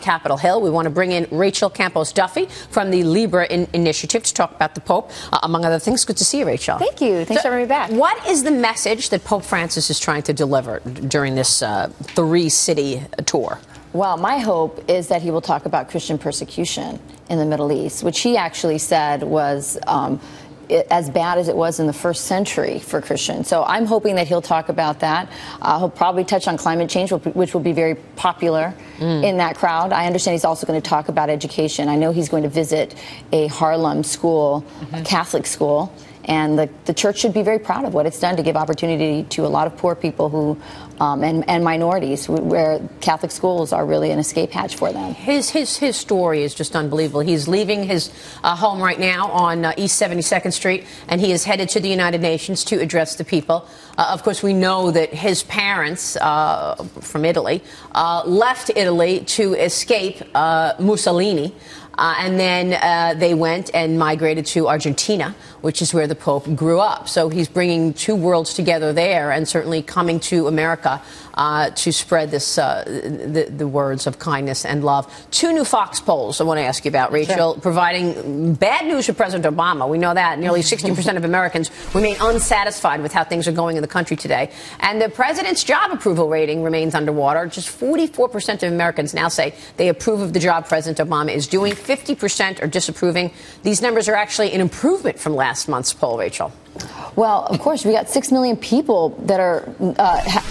Capitol Hill. We want to bring in Rachel Campos Duffy from the LIBRE initiative to talk about the Pope, among other things. Good to see you, Rachel. Thank you. Thanks for having me back. What is the message that Pope Francis is trying to deliver during this three-city tour? Well, my hope is that he will talk about Christian persecution in the Middle East, which he actually said was as bad as it was in the first century for Christians. So I'm hoping that he'll talk about that. He'll probably touch on climate change, which will be very popular in that crowd. I understand he's also going to talk about education. I know he's going to visit a Harlem school, a Catholic school, and the church should be very proud of what it's done to give opportunity to a lot of poor people who and minorities, where Catholic schools are really an escape hatch for them. His story is just unbelievable. He's leaving his home right now on East 72nd Street, and he is headed to the United Nations to address the people. Of course, we know that his parents from Italy left Italy to escape Mussolini. And then they went and migrated to Argentina, which is where the Pope grew up. So he's bringing two worlds together there, and certainly coming to America to spread this the words of kindness and love. Two new Fox polls I want to ask you about, Rachel, providing bad news for President Obama. We know that nearly 60% of Americans remain unsatisfied with how things are going in the country today. And the president's job approval rating remains underwater. Just 44% of Americans now say they approve of the job President Obama is doing. 50% are disapproving. These numbers are actually an improvement from last month's poll, Rachel. Well, of course, we got 6 million people that are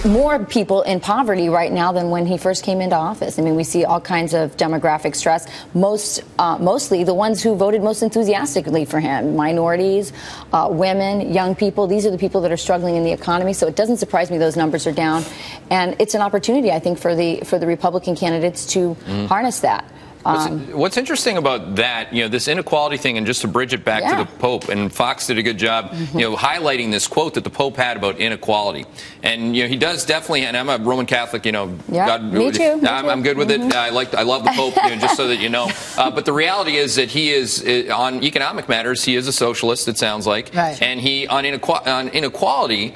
more people in poverty right now than when he first came into office. I mean, we see all kinds of demographic stress. Mostly the ones who voted most enthusiastically for him, minorities, women, young people. These are the people that are struggling in the economy. So it doesn't surprise me those numbers are down. And it's an opportunity, I think, for the Republican candidates to harness that. What's interesting about that, this inequality thing, and just to bridge it back to the Pope, and Fox did a good job, highlighting this quote that the Pope had about inequality. And, he does definitely, and I'm a Roman Catholic, God, me too. I'm good with it. I love the Pope, just so that you know. But the reality is that he is, on economic matters, he is a socialist, it sounds like. Right. And he, on inequality,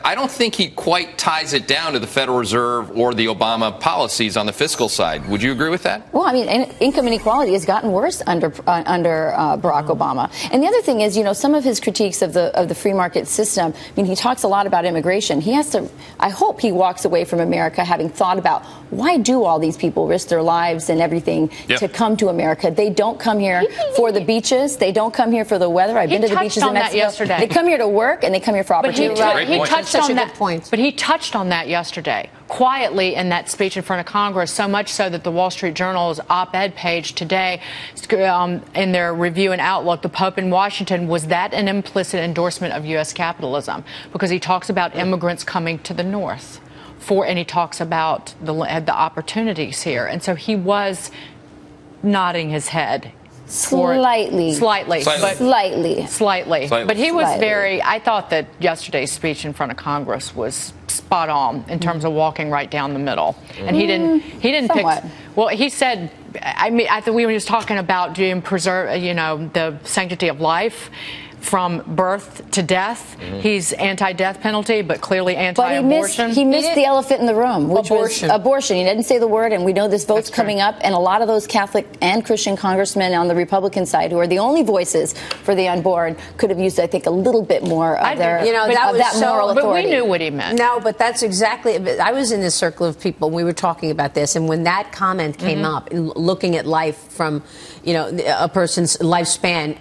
I don't think he quite ties it down to the Federal Reserve or the Obama policies on the fiscal side. Would you agree with that? Well, I mean, income inequality has gotten worse under Barack Obama. And the other thing is, some of his critiques of the free market system. I mean, he talks a lot about immigration. He has to. I hope he walks away from America having thought about why do all these people risk their lives and everything to come to America? They don't come here for the beaches. They don't come here for the weather. I've been to the beaches in Mexico. Yesterday. They come here to work and they come here for opportunity. He touched on that point. But he touched on that yesterday, quietly, in that speech in front of Congress, so much so that the Wall Street Journal's op-ed page today, in their review and outlook, the Pope in Washington, was that an implicit endorsement of U.S. capitalism? Because he talks about immigrants coming to the North, and he talks about the opportunities here. And so he was nodding his head. Slightly. But he was very. I thought that yesterday's speech in front of Congress was spot on in terms of walking right down the middle. And he didn't somewhat. pick. Well, he said. I mean, I think we were just talking about doing preserve. The sanctity of life. From birth to death. He's anti-death penalty, but clearly anti-abortion. But he missed the elephant in the room, which was abortion. He didn't say the word, and we know this vote's coming up, and a lot of those Catholic and Christian congressmen on the Republican side, who are the only voices for the unborn, could have used, I think, a little bit more of that moral authority. But we knew what he meant. No, but that's exactly. I was in this circle of people, and we were talking about this, and when that comment came up, looking at life from, a person's lifespan,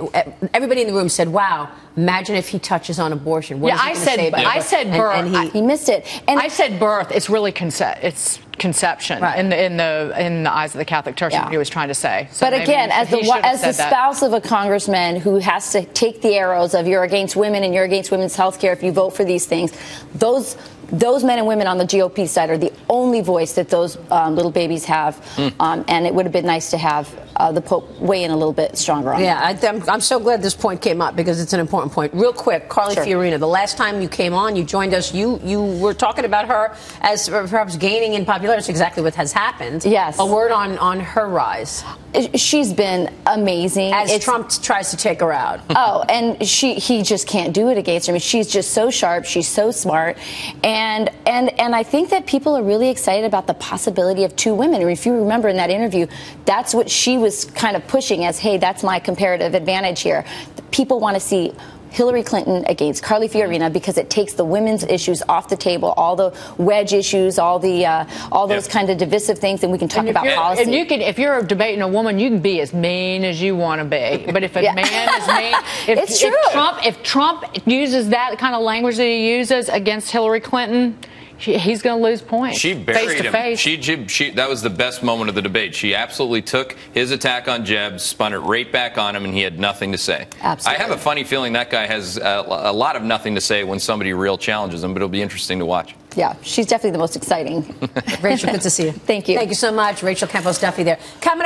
everybody in the room said, "Wow. Imagine if he touches on abortion." What is he gonna say about it? I said birth. And he missed it. And I said birth. It's really conception in the eyes of the Catholic Church. He was trying to say. So but again, as the spouse of a congressman who has to take the arrows of you're against women and you're against women's health care if you vote for these things, those men and women on the GOP side are the only voice that those little babies have. And it would have been nice to have the Pope weigh in a little bit stronger on that. I'm so glad this point came up because it's an important point. Real quick, Carly Fiorina, the last time you came on, you joined us, you were talking about her as perhaps gaining in popularity. That's exactly what has happened. Yes. A word on her rise. She's been amazing. As Trump tries to take her out. And he just can't do it against her. I mean, she's just so sharp. She's so smart. And And I think that people are really excited about the possibility of two women. And if you remember in that interview, that's what she was kind of pushing as, hey, that's my comparative advantage here. People want to see Hillary Clinton against Carly Fiorina because it takes the women's issues off the table, all the wedge issues, all those kind of divisive things, and we can talk about policy. And if you're debating a woman, you can be as mean as you want to be. But if a man is mean, if Trump uses that kind of language that he uses against Hillary Clinton, he's going to lose points. She buried him. Face. That was the best moment of the debate. She absolutely took his attack on Jeb, spun it right back on him, and he had nothing to say. Absolutely. I have a funny feeling that guy has a lot of nothing to say when somebody real challenges him, but it'll be interesting to watch. Yeah, she's definitely the most exciting. Rachel, good to see you. Thank you. Thank you so much. Rachel Campos Duffy there. Coming up.